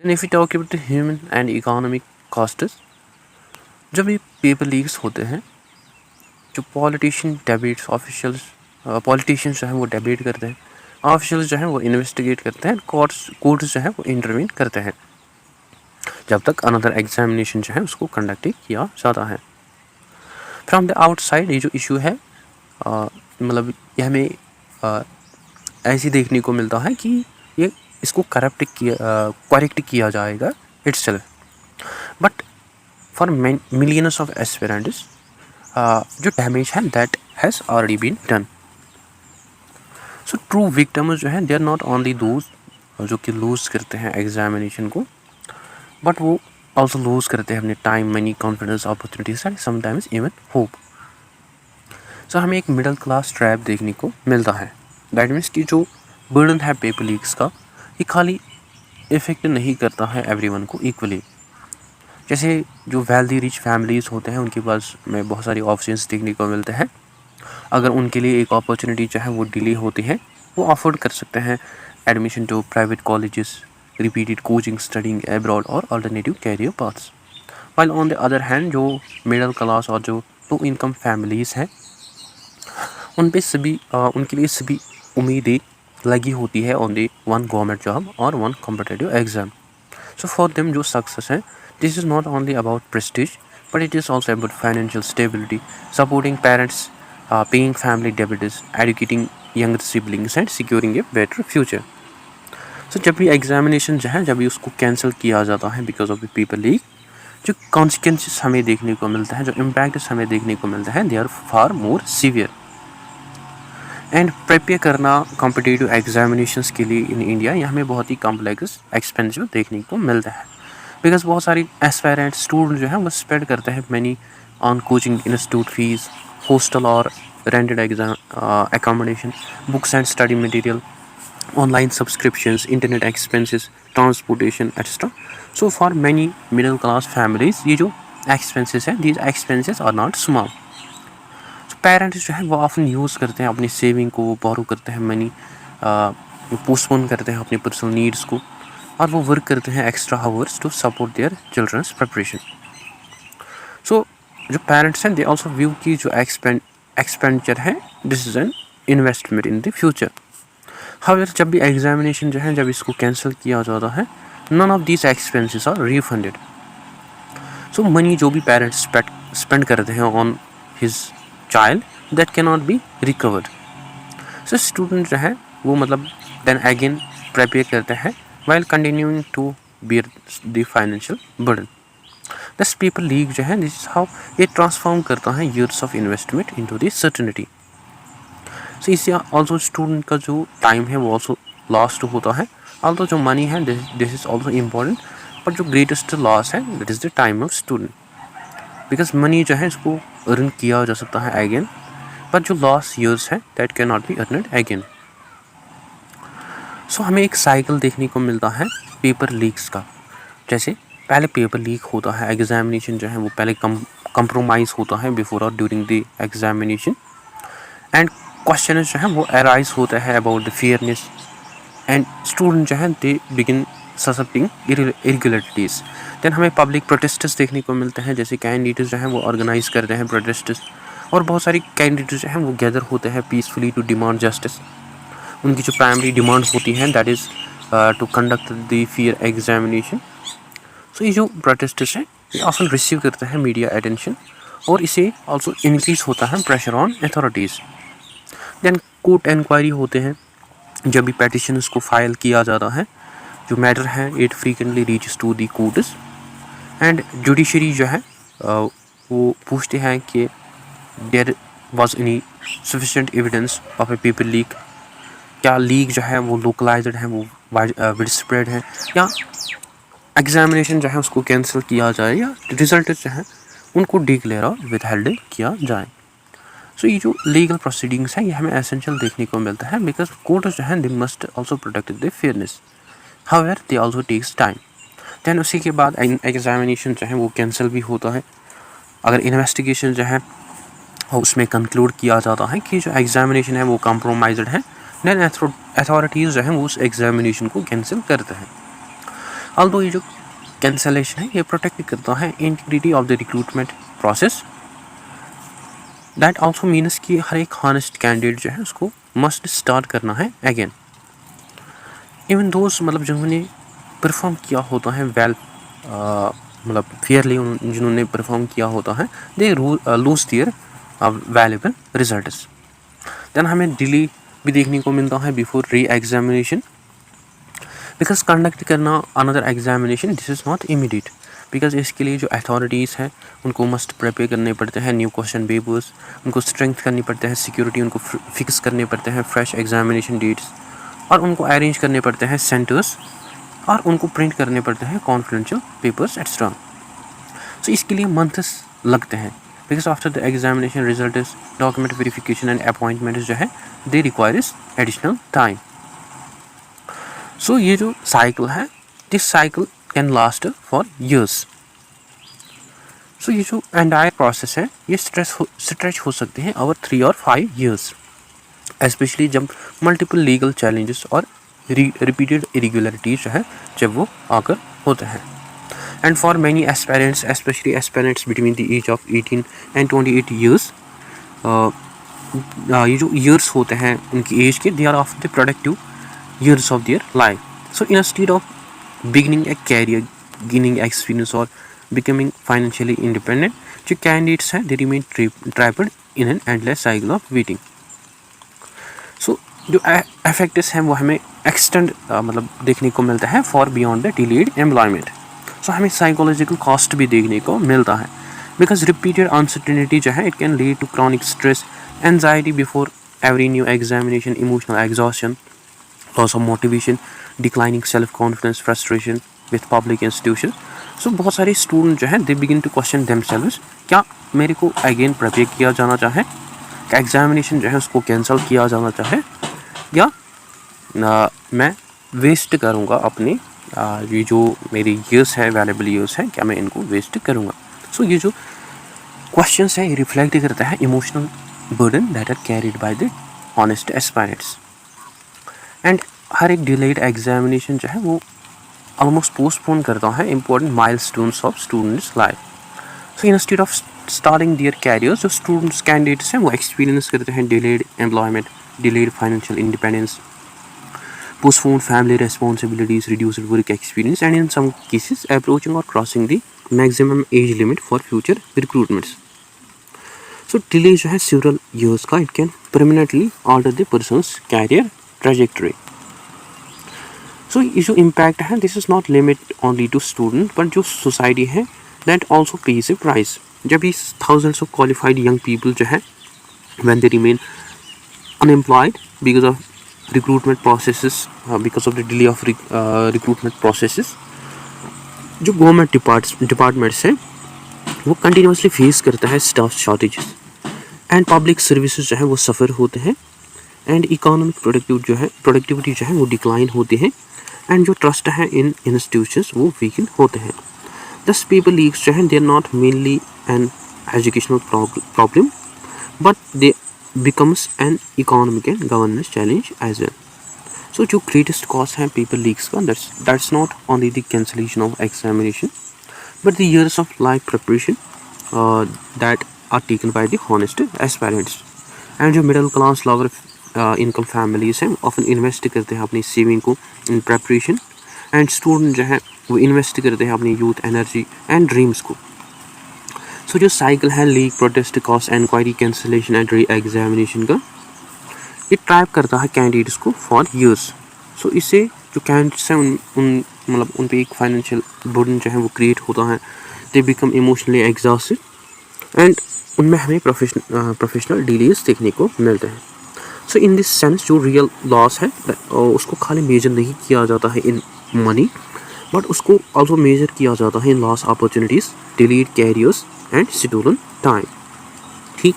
Then if we talk about the human and economic costs, जब ये paper leaks होते हैं, जो पॉलिटिशियंस जो हैं वो डिबेट करते हैं, ऑफिशियल्स जो हैं वो इन्वेस्टिगेट करते हैं, कोर्ट्स जो हैं वो इंटरवीन करते हैं जब तक अनदर एग्जामिनेशन जो है उसको कंडक्ट किया जाता है। फ्रॉम द आउटसाइड ये जो इशू है मतलब ये हमें ऐसे देखने को मिलता है कि ये इसको करेक्ट किया जाएगा itself, but for millions of aspirants जो डैमेज है that has already been done. So true victims जो हैं they are not only those जो कि लूज़ करते हैं एग्जामिनेशन को, बट वो ऑल्सो लूज़ करते हैं अपने time, money, confidence, opportunities and sometimes even hope. So हमें एक मिडिल क्लास ट्रैप देखने को मिलता है। दैट मीन्स कि जो बर्डन है पेपर लीक्स का, ये खाली इफेक्ट नहीं करता है एवरीवन को इक्वली। जैसे जो वेल्दी रिच फैमिलीज़ होते हैं उनके पास में बहुत सारे ऑप्शंस देखने को मिलते हैं। अगर उनके लिए एक अपॉर्चुनिटी जो है वो डिले होती है, वो अफोर्ड कर सकते हैं admission to private colleges, repeated coaching, studying abroad और alternative career paths. While on the other hand जो मिडिल क्लास और जो लो इनकम फैमिलीज़ हैं उनके लिए सभी उम्मीदें लगी होती है on the one government job और one competitive exam. So for them जो सक्सेस है, this is not only about prestige but it is also about financial stability, supporting parents, paying family debits, educating younger siblings and securing a better future. So जब भी examination जो है जब भी उसको cancel किया जाता है because of the paper leak, जो कॉन्सिक्वेंसेस हमें देखने को मिलता है, जो इम्पैक्ट हमें देखने को मिलता है, they are far more severe. And prepare करना कॉम्पिटिटिव एग्जामिनेशंस के लिए इन इंडिया ये हमें बहुत ही कॉम्प्लेक्स एक्सपेंसिव देखने को मिलता है, बिकॉज बहुत सारी एस्पायरेंट स्टूडेंट जो हैं वो स्पेंड करते हैं money on coaching institute fees, hostel और rented exam accommodation, books and study material, online subscriptions, internet expenses, transportation, etc. So for many middle class families ये जो expenses हैं, these expenses are not small. So parents जो है वो often use करते हैं अपनी सेविंग को, वो बोरो करते हैं मनी, पोस्टपोन करते हैं अपनी पर्सनल नीड्स को, और वो वर्क करते हैं extra hours to support their childrens preparation. So जो पेरेंट्स हैं दे ऑल्सो व्यू की जो एक्सपेंडिचर है, this is an investment in the future. However जब भी एग्जामिनेशन जो है जब इसको कैंसिल किया जाता है, none of these expenses are refunded. So money जो भी पेरेंट्स स्पेंड करते हैं on his child that can not be recovered. So student जो है वो मतलब देन अगेन प्रिपेयर करते हैं while continuing to bear the financial burden. This paper leak जो है this is how ये transform करता है years of investment into the certainty. So इससे also student का जो time है वो also lost होता है, although जो money है this is also important, but जो greatest loss है that is the time of student, because money जो है इसको earn किया जा सकता है again, but जो lost years है that cannot be earned again. सो हमें एक साइकिल देखने को मिलता है पेपर लीक्स का। जैसे पहले पेपर लीक होता है, एग्जामिनेशन जो है वो पहले कंप्रोमाइज़ होता है बिफोर और during the examination, and question जो है वो अराइज होता है about the fairness, and student जो है they begin suspecting irregularities. Then हमें पब्लिक प्रोटेस्ट्स देखने को मिलते हैं, जैसे कैंडिडेट्स जो हैं वो ऑर्गेनाइज करते हैं प्रोटेस्ट्स, और बहुत सारी कैंडिडेट्स जो हैं वो गैदर होते हैं पीसफुली टू डिमांड जस्टिस। उनकी जो प्राइमरी डिमांड्स होती हैं that is to conduct the fair examination. So ये जो प्रोटेस्टर्स हैं ये ऑफन रिसीव करते हैं मीडिया अटेंशन, और इसे ऑल्सो इंक्रीज होता है pressure on authorities. Then court inquiry होते हैं, जब भी पेटिशंस को फाइल किया जाता है, जो मैटर है it frequently reaches to the courts, and judiciary जो है वो पूछते हैं कि there was any sufficient evidence of a paper leak, क्या लीक जो है वो लोकलाइज्ड है, वो विड स्प्रेड है, या एग्जामिनेशन जो है उसको कैंसिल किया जाए, या रिजल्ट जो है उनको डिक्लेयर और विदहेल्ड किया जाए। सो ये जो लीगल प्रोसीडिंग्स हैं ये हमें एसेंशियल देखने को मिलता है, बिकॉज कोर्ट जो है they must also protect the fairness, however they also takes time. Than उसी के बाद एग्जामिनेशन जो है वो कैंसिल भी होता है। अगर इन्वेस्टिगेशन जो है उसमें कंक्लूड किया जाता है कि जो एग्जामिनेशन है वो कॉम्प्रोमाइज्ड है, देन अथॉरिटीज़ जो हैं वो उस एग्जामिनेशन को कैंसिल करते हैं। ऑल्दो ये जो कैंसलेशन है ये प्रोटेक्ट करता है integrity of the recruitment process. That also means कि हर एक हॉनेस्ट कैंडिडेट जो है उसको मस्ट स्टार्ट करना है अगेन। इवन दोस्त मतलब जिन्होंने परफॉर्म किया होता है वेल मतलब फेयरली जिन्होंने परफॉर्म किया होता है they lose their valuable results. Then हमें डिले भी देखने को मिलता है before re examination, because conduct करना another examination this is not immediate, because इसके लिए जो अथॉरिटीज़ हैं उनको मस्ट प्रिपेयर करने पड़ते हैं न्यू क्वेश्चन पेपर्स, उनको स्ट्रेंथ करनी पड़ते हैं, सिक्योरिटी उनको फिक्स करने पड़ते हैं, फ्रेश एग्जामिनेशन डेट्स, और उनको अरेंज करने पड़ते हैं सेंटर्स, और उनको प्रिंट करने पड़ते हैं कॉन्फिडेंशियल पेपर्स एक्स्ट्रा। सो इसके लिए मंथ्स लगते हैं, because after the examination result is document verification and appointment जो है they requires additional time. So ये जो साइकिल है this cycle can last for years. So ये जो एंटायर प्रोसेस है ये स्ट्रेच हो सकते हैं ओवर 3 और 5 ईयर्स, स्पेशली जब मल्टीपल लीगल चैलेंजेस और रिपीटेड इरेगुलरिटीज जो है जब वो आकर होते हैं। And for many aspirants specially aspirants between the age of 18 and 28 years, ये जो ईयर्स होते हैं उनकी एज के they are of the productive years of their life. So instead of beginning a career, gaining experience or becoming financially independent, जो candidates हैं they remain trapped in an endless cycle of waiting. So जो effects हैं वो हमें extend मतलब देखने को मिलता है for beyond the delayed employment. So हमें psychological cost भी देखने को मिलता है, because repeated uncertainty जो है it can lead to chronic stress, anxiety before every new examination, emotional exhaustion, loss of motivation, declining self-confidence, frustration with public institutions. So बहुत सारे स्टूडेंट जो हैं they begin to question themselves, क्या मेरे को again prepare किया जाना चाहे, क्या एग्जामिनेशन जो है उसको कैंसिल किया जाना चाहे, या मैं वेस्ट करूँगा अपने ये जो मेरी ईयर्स है वैल्यूबल ईयर्स है क्या मैं इनको वेस्ट करूँगा। सो ये जो क्वेश्चंस हैं ये रिफ्लेक्ट करता है emotional burden that are carried by the honest aspirants. And हर एक डिलेड एग्जामिनेशन जो है वो ऑलमोस्ट पोस्टपोन करता है important milestones of students life. So instead of starting there carriers जो स्टूडेंट्स कैंडिडेट्स हैं वो एक्सपीरियंस करते हैं delayed employment, delayed financial independence, postponed family responsibilities, reduced work experience, and in some cases approaching or crossing the maximum age limit for future recruitments. So delay जो है several years का it can permanently alter the person's career trajectory. So ये जो impact है this is not limit only to student but जो society है that also pays a price. जब ये thousands of qualified young people जो है when they remain unemployed because of recruitment processes, because of the delay of recruitment processes, जो government departments हैं वो continuously face करता है staff shortages, and public services जो है वो सफ़र होते हैं, एंड इकोनॉमिक प्रोडक्टिविटी जो है वो डिक्लाइन होती है, एंड जो ट्रस्ट है इन इंस्टीट्यूशंस वो वीकन होते हैं। दस पेपर लीक्स जो है they are not mainly an educational problem but they becomes an economic and governance challenge as well. So जो greatest cause है paper leaks का that's not only the cancellation of examination but the years of life preparation that are taken by the honest aspirants. and जो middle class lower income families हैं often invest करते हैं अपनी saving को in preparation, and student जो है वो invest करते हैं अपनी youth energy and dreams को। सो जो साइकिल है leak, protest, cost, inquiry, cancellation and re examination का ये ट्रैप करता है कैंडिडेट्स को फॉर ईयर्स। सो इससे जो कैंडिडेट्स हैं उन पे एक फाइनेंशियल बर्डन जो है वो क्रिएट होता है, they become emotionally exhausted, and उनमें हमें प्रोफेशनल डिलेज देखने को मिलते हैं। सो इन दिस सेंस जो रियल लॉस है उसको खाली मेजर नहीं किया जाता है इन मनी बट उसको ऑल्सो मेजर किया जाता है in loss opportunities, delayed careers and stolen time। ठीक।